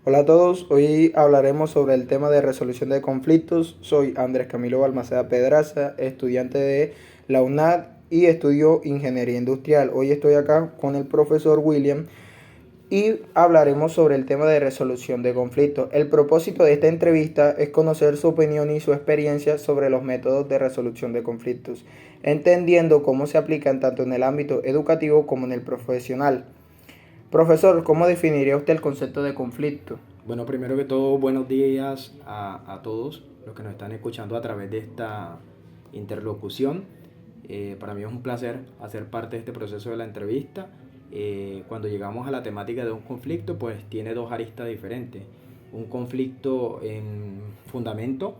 Hola a todos, hoy hablaremos sobre el tema de resolución de conflictos. Soy Andrés Camilo Balmaceda Pedraza, estudiante de la UNAD y estudio Ingeniería Industrial. Hoy estoy acá con el profesor William y hablaremos sobre el tema de resolución de conflictos. El propósito de esta entrevista es conocer su opinión y su experiencia sobre los métodos de resolución de conflictos, entendiendo cómo se aplican tanto en el ámbito educativo como en el profesional. Profesor, ¿cómo definiría usted el concepto de conflicto? Bueno, primero que todo, buenos días a todos los que nos están escuchando a través de esta interlocución. Para mí es un placer hacer parte de este proceso de la entrevista. Cuando llegamos a la temática de un conflicto, pues tiene dos aristas diferentes. Un conflicto en fundamento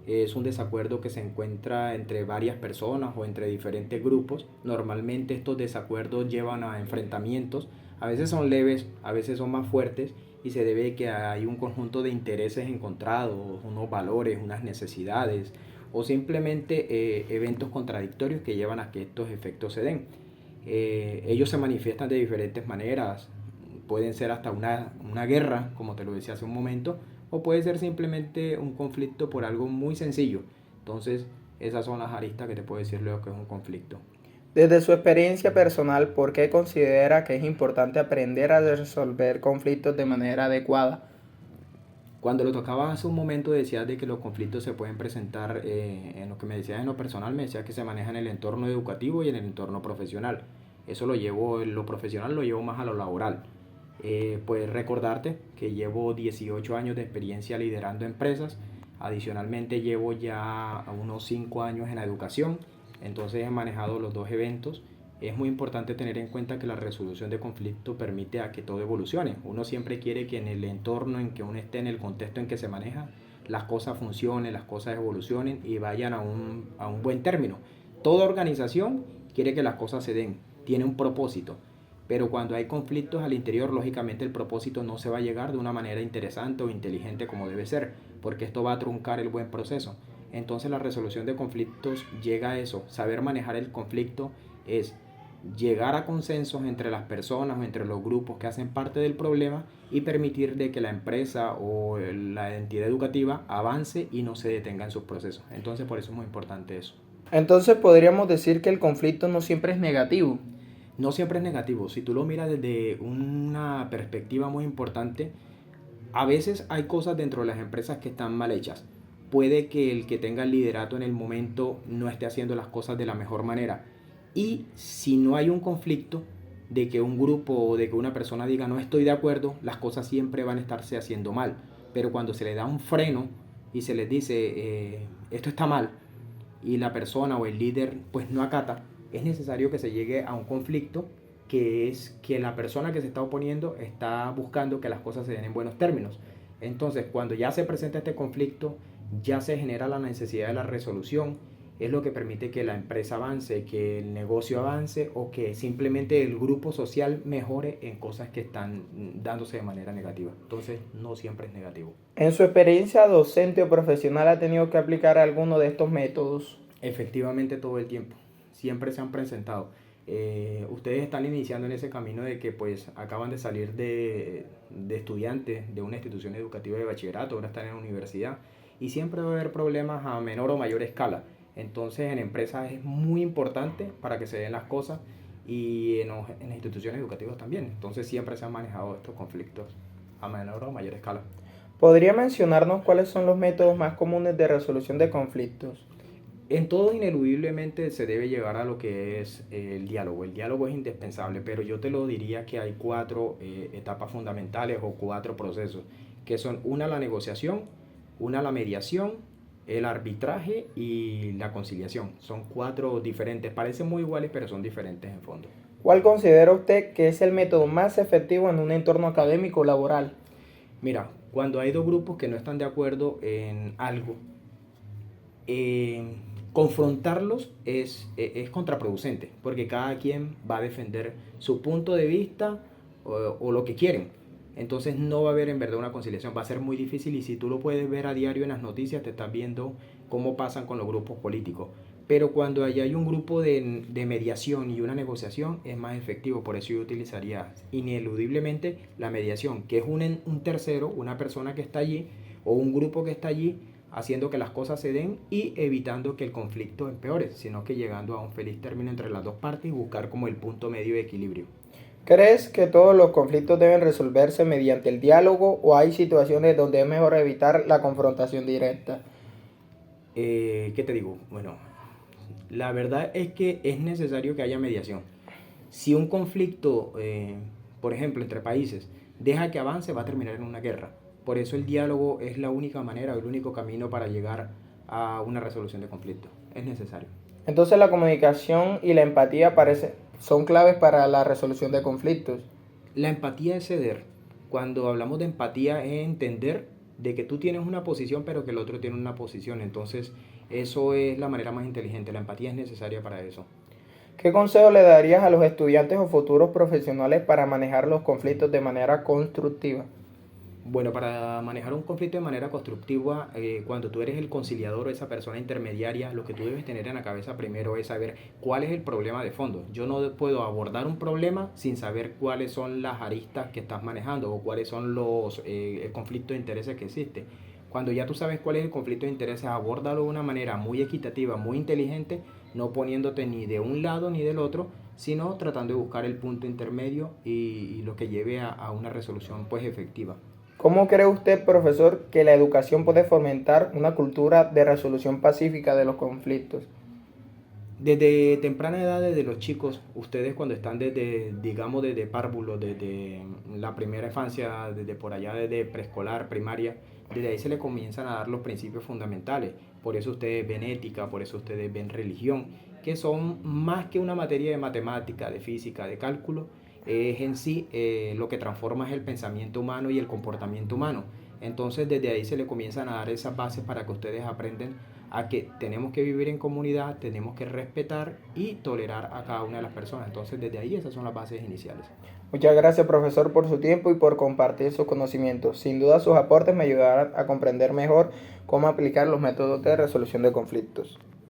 es un desacuerdo que se encuentra entre varias personas o entre diferentes grupos. Normalmente estos desacuerdos llevan a enfrentamientos. A veces son leves, a veces son más fuertes y se debe a que hay un conjunto de intereses encontrados, unos valores, unas necesidades o simplemente eventos contradictorios que llevan a que estos efectos se den. Ellos se manifiestan de diferentes maneras, pueden ser hasta una guerra, como te lo decía hace un momento, o puede ser simplemente un conflicto por algo muy sencillo. Entonces, esas son las aristas que te puedo decir luego que es un conflicto. Desde su experiencia personal, ¿por qué considera que es importante aprender a resolver conflictos de manera adecuada? Cuando lo tocaba hace un momento decías de que los conflictos se pueden presentar, en lo que me decías en lo personal, me decías que se maneja en el entorno educativo y en el entorno profesional. Eso lo llevo, en lo profesional lo llevo más a lo laboral. Pues recordarte que llevo 18 años de experiencia liderando empresas, adicionalmente llevo ya unos 5 años en la educación, entonces he manejado los dos eventos. Es muy importante tener en cuenta que la resolución de conflicto permite a que todo evolucione. Uno siempre quiere que en el entorno en que uno esté, en el contexto en que se maneja, las cosas funcionen, las cosas evolucionen y vayan a un buen término. Toda organización quiere que las cosas se den, tiene un propósito, pero cuando hay conflictos al interior, lógicamente el propósito no se va a llegar de una manera interesante o inteligente como debe ser, porque esto va a truncar el buen proceso. Entonces la resolución de conflictos llega a eso, saber manejar el conflicto es llegar a consensos entre las personas o entre los grupos que hacen parte del problema y permitir de que la empresa o la entidad educativa avance y no se detenga en sus procesos. Entonces por eso es muy importante eso. Entonces podríamos decir que el conflicto no siempre es negativo. No siempre es negativo, si tú lo miras desde una perspectiva muy importante, a veces hay cosas dentro de las empresas que están mal hechas. Puede que el que tenga el liderato en el momento no esté haciendo las cosas de la mejor manera. Y si no hay un conflicto de que un grupo o de que una persona diga no estoy de acuerdo, las cosas siempre van a estarse haciendo mal. Pero cuando se le da un freno y se les dice esto está mal y la persona o el líder pues no acata, es necesario que se llegue a un conflicto que es que la persona que se está oponiendo está buscando que las cosas se den en buenos términos. Entonces, cuando ya se presenta este conflicto, ya se genera la necesidad de la resolución, es lo que permite que la empresa avance, que el negocio avance o que simplemente el grupo social mejore en cosas que están dándose de manera negativa. Entonces, no siempre es negativo. En su experiencia docente o profesional, ¿ha tenido que aplicar alguno de estos métodos? Efectivamente, todo el tiempo. Siempre se han presentado. Ustedes están iniciando en ese camino de que pues acaban de salir de estudiantes de una institución educativa de bachillerato, ahora están en la universidad y siempre va a haber problemas a menor o mayor escala. Entonces en empresas es muy importante para que se den las cosas y en las instituciones educativas también. Entonces siempre se han manejado estos conflictos a menor o mayor escala. ¿Podría mencionarnos cuáles son los métodos más comunes de resolución de conflictos? En todo ineludiblemente se debe llegar a lo que es el diálogo. El diálogo es indispensable, pero yo te lo diría que hay cuatro etapas fundamentales o cuatro procesos, que son una la negociación, una la mediación, el arbitraje y la conciliación. Son cuatro diferentes, parecen muy iguales, pero son diferentes en fondo. ¿Cuál considera usted que es el método más efectivo en un entorno académico o laboral? Mira, cuando hay dos grupos que no están de acuerdo en algo, eh, confrontarlos es contraproducente, porque cada quien va a defender su punto de vista o lo que quieren. Entonces no va a haber en verdad una conciliación, va a ser muy difícil y si tú lo puedes ver a diario en las noticias, te estás viendo cómo pasan con los grupos políticos. pero cuando allá hay un grupo de mediación y una negociación es más efectivo. Por eso yo utilizaría ineludiblemente la mediación, que es un tercero, una persona que está allí o un grupo que está allí haciendo que las cosas se den y evitando que el conflicto empeore, sino que llegando a un feliz término entre las dos partes y buscar como el punto medio de equilibrio. ¿Crees que todos los conflictos deben resolverse mediante el diálogo o hay situaciones donde es mejor evitar la confrontación directa? ¿Qué te digo? Bueno, la verdad es que es necesario que haya mediación. Si un conflicto, por ejemplo, entre países, deja que avance, va a terminar en una guerra. Por eso el diálogo es la única manera, el único camino para llegar a una resolución de conflicto. Es necesario. Entonces la comunicación y la empatía son claves para la resolución de conflictos. La empatía es ceder. Cuando hablamos de empatía es entender de que tú tienes una posición pero que el otro tiene una posición. Entonces eso es la manera más inteligente. La empatía es necesaria para eso. ¿Qué consejo le darías a los estudiantes o futuros profesionales para manejar los conflictos de manera constructiva? Bueno, para manejar un conflicto de manera constructiva, cuando tú eres el conciliador o esa persona intermediaria, lo que tú debes tener en la cabeza primero es saber cuál es el problema de fondo. Yo no puedo abordar un problema sin saber cuáles son las aristas que estás manejando o cuáles son el conflicto de intereses que existe. Cuando ya tú sabes cuál es el conflicto de intereses, abórdalo de una manera muy equitativa, muy inteligente, no poniéndote ni de un lado ni del otro, sino tratando de buscar el punto intermedio y lo que lleve a una resolución pues efectiva. ¿Cómo cree usted, profesor, que la educación puede fomentar una cultura de resolución pacífica de los conflictos? Desde temprana edad, desde los chicos, ustedes cuando están digamos, desde párvulo, desde la primera infancia, desde por allá, desde preescolar, primaria, desde ahí se les comienzan a dar los principios fundamentales. Por eso ustedes ven ética, por eso ustedes ven religión, que son más que una materia de matemática, de física, de cálculo, es en sí lo que transforma es el pensamiento humano y el comportamiento humano. Entonces desde ahí se le comienzan a dar esas bases para que ustedes aprendan a que tenemos que vivir en comunidad, tenemos que respetar y tolerar a cada una de las personas. Entonces desde ahí esas son las bases iniciales. Muchas gracias, profesor, por su tiempo y por compartir sus conocimientos. Sin duda sus aportes me ayudarán a comprender mejor cómo aplicar los métodos de resolución de conflictos.